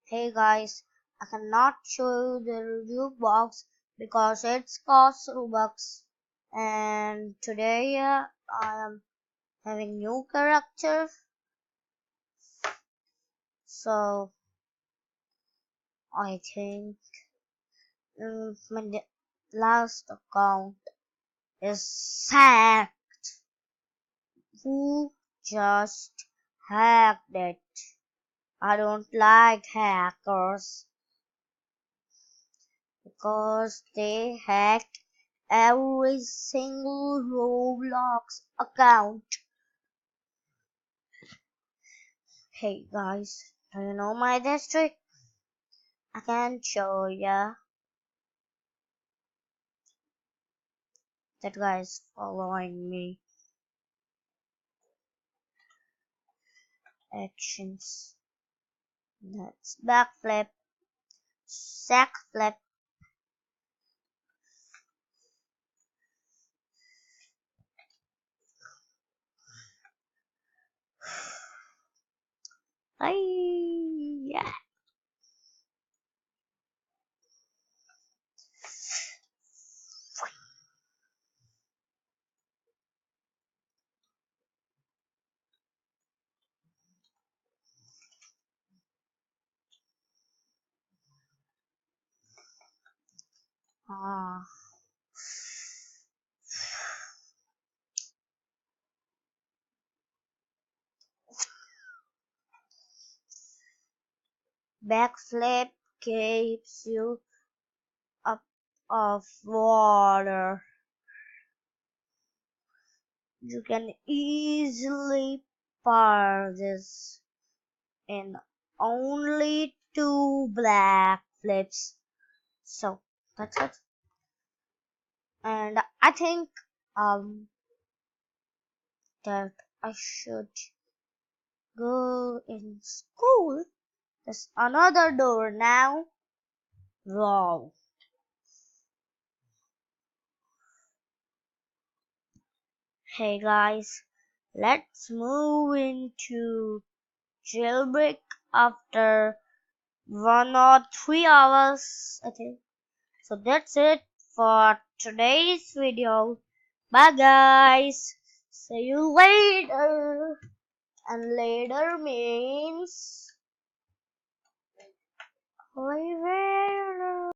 Hey guys, I cannot show you the review box because it's cost Robux. And today I am having new character. So I think my last account is sad. Who just hacked it? I don't like hackers because they hack every single Roblox account. Hey guys, do you know my district? I can show ya. That guy is following me. Actions. That's backflip, sack flip. Yeah. Ah. Backflip keeps you up of water. You can easily par this in only 2 black flips. So that's it. And I think that I should go in school. There's another door now. Wow. Hey guys, let's move into jailbreak after 1 or 3 hours, I think. So that's it for today's video. Bye guys. See you later. And later means later.